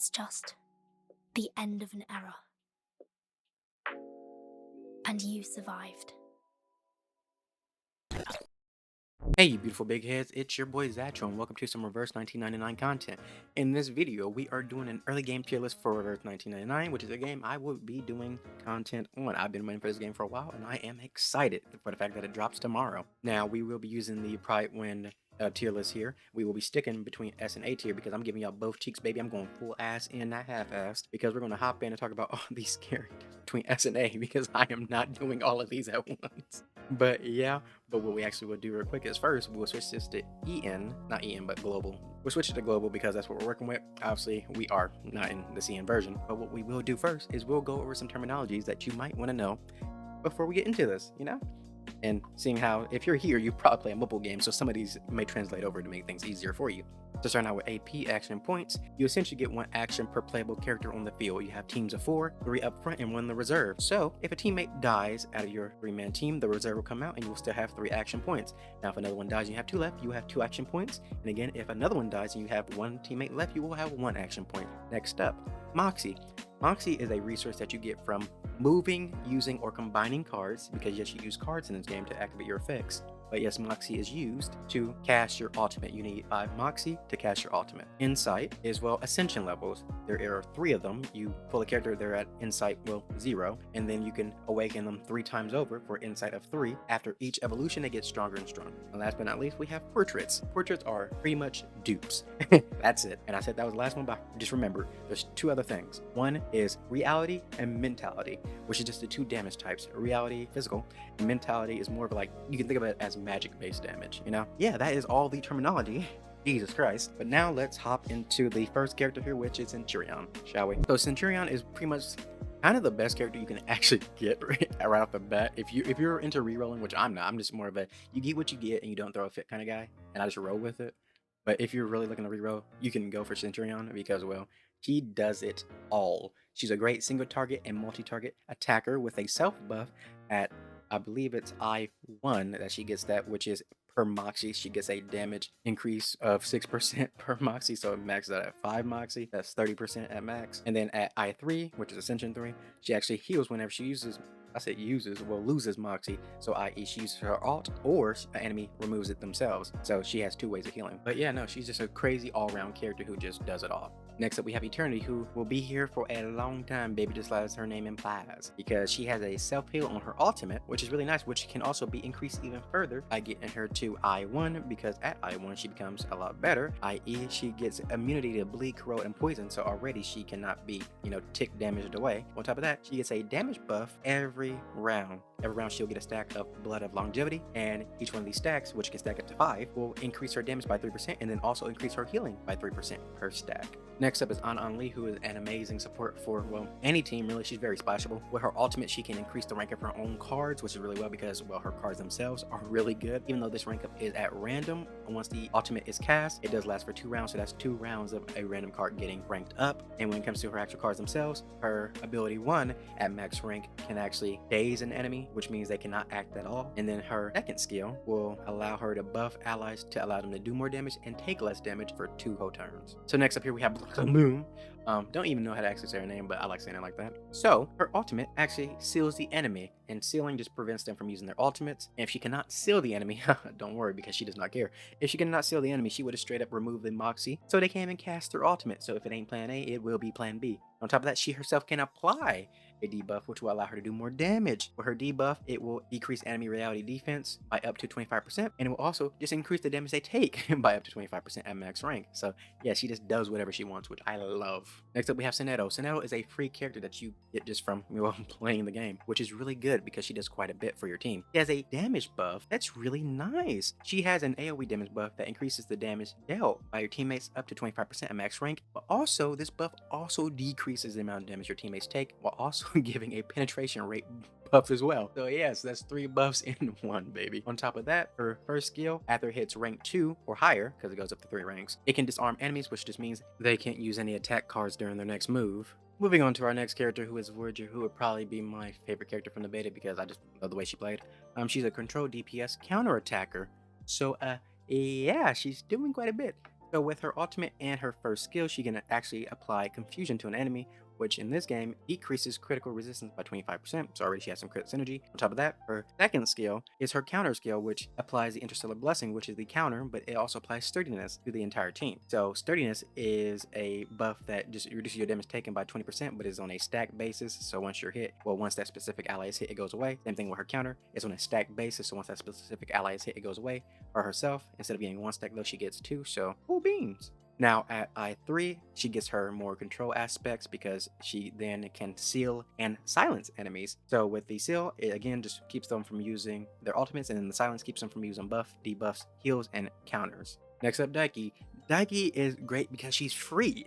It's just the end of an era. And you survived. Hey, you beautiful big heads, it's your boy Zatro, and welcome to some Reverse 1999 content. In this video, we are doing an early game tier list for Reverse 1999, which is a game I will be doing content on. I've been waiting for this game for a while, and I am excited for the fact that it drops tomorrow. Now, we will be using the Pride Win tier list here. We will be sticking between S and A tier because I'm giving y'all both cheeks, baby. I'm going full ass in, not half-assed, because we're going to hop in and talk about all these characters between S and A because I am not doing all of these at once. But yeah, but what we actually will do real quick is first we'll switch this to EN, not EN, but global. We'll switch it to global because that's what we're working with. Obviously, we are not in the CN version, but what we will do first is we'll go over some terminologies that you might want to know before we get into this, you know? And seeing how, if you're here, you probably play a mobile game, so some of these may translate over to make things easier for you. To start out with AP action points, you essentially get 1 action per playable character on the field. You have teams of 4, 3 up front, and 1 in the reserve. So if a teammate dies out of your 3-man team, the reserve will come out and you will still have 3 action points. Now if another one dies and you have 2 left, you have 2 action points. And again, if another one dies and you have 1 teammate left, you will have 1 action point. Next up, Moxie. Moxie is a resource that you get from moving, using, or combining cards, because yes, you use cards in this game to activate your effects. But yes, Moxie is used to cast your ultimate. You need 5 Moxie to cast your ultimate. Insight is, well, ascension levels. There are 3 of them. You pull a character, they're at Insight, well, 0, and then you can awaken them 3 times over for Insight of 3. After each evolution, they get stronger and stronger. And last but not least, we have Portraits. Portraits are pretty much dupes. That's it. And I said that was the last one, but just remember, there's 2 other things. One is reality and mentality, which is just the 2 damage types. Reality, physical, and mentality is more of like, you can think of it as magic-based damage, you know? Yeah, that is all the terminology. Jesus Christ. But now let's hop into the first character here, which is Centurion, shall we? So Centurion is pretty much kind of the best character you can actually get right off the bat. If you're into rerolling, which I'm not, I'm just more of a you get what you get and you don't throw a fit kind of guy, and I just roll with it. But if you're really looking to reroll, you can go for Centurion because, well, she does it all. She's a great single target and multi-target attacker with a self buff at, I believe it's I1 that she gets that, which is per Moxie. She gets a damage increase of 6% per Moxie, so it maxes out at 5 Moxie. That's 30% at max. And then at I3, which is Ascension 3, she actually heals whenever she uses, I said uses, well, loses Moxie. So i.e. she uses her alt or an enemy removes it themselves. So she has 2 ways of healing. But yeah, no, she's just a crazy all-around character who just does it all. Next up, we have Eternity, who will be here for a long time, baby, just as her name implies, because she has a self-heal on her ultimate, which is really nice, which can also be increased even further by getting her to I1, because at I1, she becomes a lot better, i.e. she gets immunity to bleed, corrode, and poison, so already she cannot be, tick damaged away. On top of that, she gets a damage buff every round. Every round, she'll get a stack of Blood of Longevity, and each one of these stacks, which can stack up to 5, will increase her damage by 3%, and then also increase her healing by 3% per stack. Next up is Anan, who is an amazing support for, well, any team, really. She's very splashable. With her ultimate, she can increase the rank of her own cards, which is really well because, well, her cards themselves are really good. Even though this rank up is at random, once the ultimate is cast, it does last for 2 rounds, so that's 2 rounds of a random card getting ranked up. And when it comes to her actual cards themselves, her ability 1 at max rank can actually daze an enemy, which means they cannot act at all. And then her second skill will allow her to buff allies to allow them to do more damage and take less damage for 2 whole turns. So next up here we have Bloon. Don't even know how to actually say her name, but I like saying it like that. So her ultimate actually seals the enemy, and sealing just prevents them from using their ultimates. And if she cannot seal the enemy, don't worry, because she does not care. If she cannot seal the enemy, she would have straight up removed the Moxie, so they can't even cast their ultimate. So if it ain't plan A, it will be plan B. On top of that, she herself can apply a debuff, which will allow her to do more damage. For her debuff, it will decrease enemy reality defense by up to 25%, and it will also just increase the damage they take by up to 25% at max rank. So yeah, she just does whatever she wants, which I love. Next up, we have Cetto. Cetto is a free character that you get just from playing the game, which is really good because she does quite a bit for your team. She has a damage buff that's really nice. She has an AoE damage buff that increases the damage dealt by your teammates up to 25% at max rank, but also this buff also decreases the amount of damage your teammates take, while also giving a penetration rate buff as well. So yes, that's 3 buffs in 1, baby. On top of that, her first skill, after it hits rank 2 or higher, because it goes up to 3 ranks, it can disarm enemies, which just means they can't use any attack cards during their next move. Moving on to our next character, who is Voer, who would probably be my favorite character from the beta because I just love the way she played. She's a control DPS counter attacker. So yeah, she's doing quite a bit. So with her ultimate and her first skill, she can actually apply confusion to an enemy, which in this game decreases critical resistance by 25%. So already she has some crit synergy. On top of that, her second skill is her counter skill, which applies the Interstellar Blessing, which is the counter, but it also applies sturdiness to the entire team. So sturdiness is a buff that just reduces your damage taken by 20%, but is on a stack basis. So once you're hit, well, once that specific ally is hit, it goes away. Same thing with her counter. It's on a stack basis. So once that specific ally is hit, it goes away. For herself, instead of getting one stack though, she gets two. So cool beans. Now at I3, she gets her more control aspects because she then can seal and silence enemies. So with the seal, it again just keeps them from using their ultimates, and then the silence keeps them from using buff, debuffs, heals, and counters. Next up, LAKEY. LAKEY is great because she's free.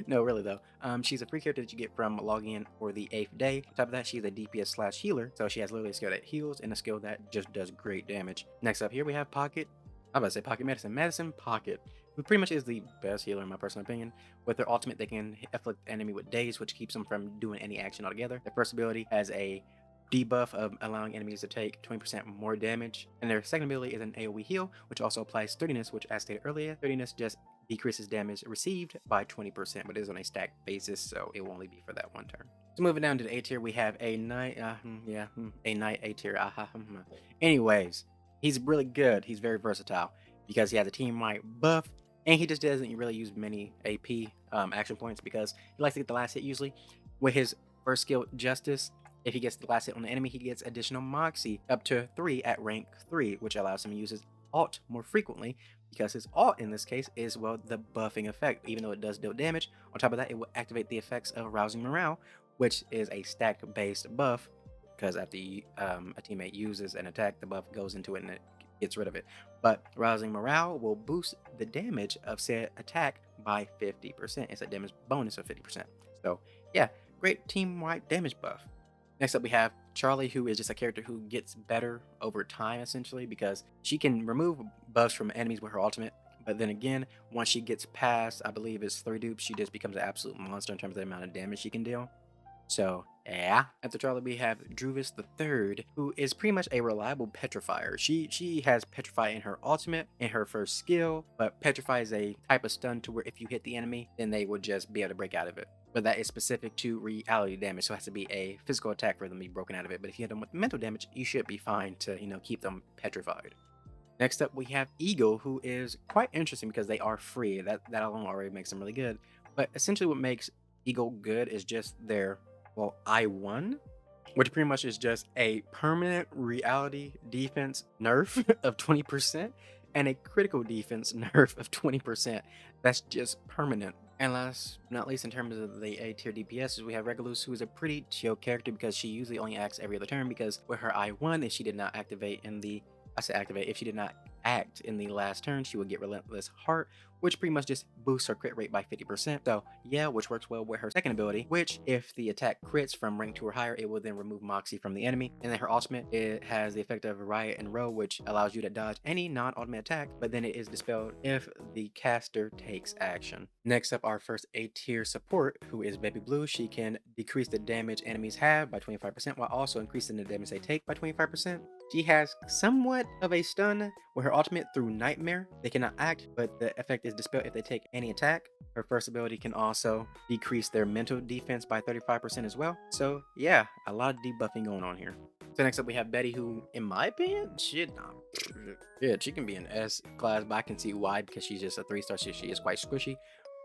No, really though. She's a free character that you get from logging in for the 8th day. On top of that, she's a DPS / healer. So she has literally a skill that heals and a skill that just does great damage. Next up here, we have Pocket. I'm about to say Pocket Medicine. Medicine Pocket, who pretty much is the best healer in my personal opinion. With their ultimate, they can afflict the enemy with daze, which keeps them from doing any action altogether. Their first ability has a debuff of allowing enemies to take 20% more damage. And their second ability is an AoE heal, which also applies sturdiness, which as stated earlier, sturdiness just decreases damage received by 20%, but it is on a stack basis, so it will only be for that one turn. So moving down to the A tier, we have a knight, a knight A tier. Anyways, he's really good. He's very versatile because he has a team-wide buff, and he just doesn't really use many AP action points because he likes to get the last hit usually. With his first skill, Justice, if he gets the last hit on the enemy, he gets additional Moxie up to 3 at rank 3, which allows him to use his alt more frequently because his alt in this case is, well, the buffing effect. Even though it does deal damage, on top of that, it will activate the effects of Rousing Morale, which is a stack-based buff because after a teammate uses an attack, the buff goes into it and it gets rid of it. But Rousing Morale will boost the damage of said attack by 50%. It's a damage bonus of 50%. So yeah, great team-wide damage buff. Next up, we have Charlie, who is just a character who gets better over time, essentially, because she can remove buffs from enemies with her ultimate. But then again, once she gets past, I believe it's 3 dupes, she just becomes an absolute monster in terms of the amount of damage she can deal. So, yeah. After Charlie, we have Druvis III, who is pretty much a reliable petrifier. She has Petrify in her ultimate, in her first skill, but Petrify is a type of stun to where if you hit the enemy, then they will just be able to break out of it. But that is specific to reality damage, so it has to be a physical attack for them to be broken out of it. But if you hit them with mental damage, you should be fine to, keep them petrified. Next up, we have Eagle, who is quite interesting because they are free. That alone already makes them really good. But essentially what makes Eagle good is just their, well, I1, which pretty much is just a permanent reality defense nerf of 20% and a critical defense nerf of 20%. That's just permanent. And last but not least, in terms of the A tier DPS, we have Regalo, who is a pretty chill character because she usually only acts every other turn, because with her I1, if she did not activate in the, if she did not act in the last turn, she would get Relentless Heart, which pretty much just boosts her crit rate by 50%. So yeah, which works well with her second ability, which if the attack crits from rank 2 or higher, it will then remove Moxie from the enemy. And then her ultimate, it has the effect of Riot and Row, which allows you to dodge any non-ultimate attack, but then it is dispelled if the caster takes action. Next up, our first A tier support, who is Baby Blue. She can decrease the damage enemies have by 25% while also increasing the damage they take by 25%. She has somewhat of a stun with her ultimate through Nightmare. They cannot act, but the effect is dispelled if they take any attack. Her first ability can also decrease their mental defense by 35% as well. So yeah, a lot of debuffing going on here. So next up we have Betty, who in my opinion, she can be an S class, but I can see why, because she's just a 3-star. She is quite squishy.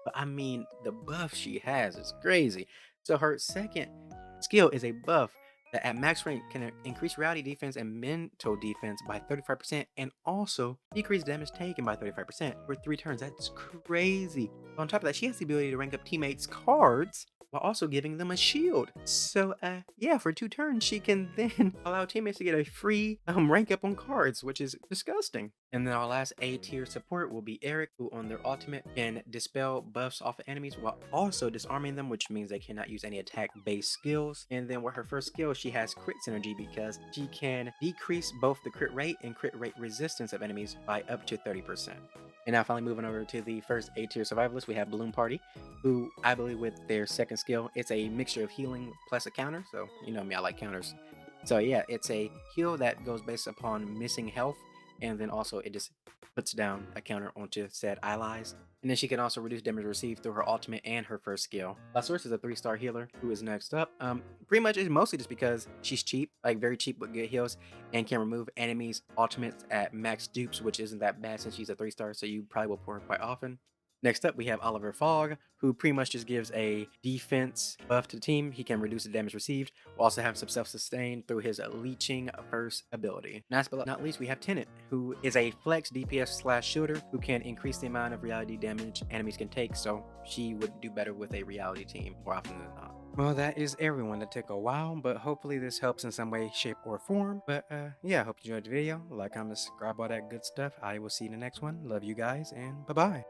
But I mean, the buff she has is crazy. So her second skill is a buff that at max rank can increase reality defense and mental defense by 35% and also decrease damage taken by 35% for 3 turns. That's crazy. On top of that, she has the ability to rank up teammates' cards while also giving them a shield. So yeah, for 2 turns, she can then allow teammates to get a free rank up on cards, which is disgusting. And then our last A tier support will be Eric, who on their ultimate can dispel buffs off of enemies while also disarming them, which means they cannot use any attack-based skills. And then with her first skill, she has crit synergy because she can decrease both the crit rate and crit rate resistance of enemies by up to 30%. And now finally moving over to the first A tier survivalist, we have Bloon Party, who I believe with their second skill, it's a mixture of healing plus a counter. So you know me, I like counters. So yeah, it's a heal that goes based upon missing health, and then also it just puts down a counter onto said allies. And then she can also reduce damage received through her ultimate and her first skill. Lourus is a 3-star healer who is next up. Pretty much is mostly just because she's cheap, like very cheap with good heals, and can remove enemies' ultimates at max dupes, which isn't that bad since she's a 3-star, so you probably will pour her quite often. Next up, we have Oliver Fogg, who pretty much just gives a defense buff to the team. He can reduce the damage received, will also have some self-sustain through his leeching first ability. Last but not least, we have Tenet, who is a flex DPS / shooter who can increase the amount of reality damage enemies can take, so she would do better with a reality team more often than not. Well, that is everyone. That took a while, but hopefully this helps in some way, shape, or form. But yeah, I hope you enjoyed the video. Like, comment, subscribe, all that good stuff. I will see you in the next one. Love you guys, and bye-bye.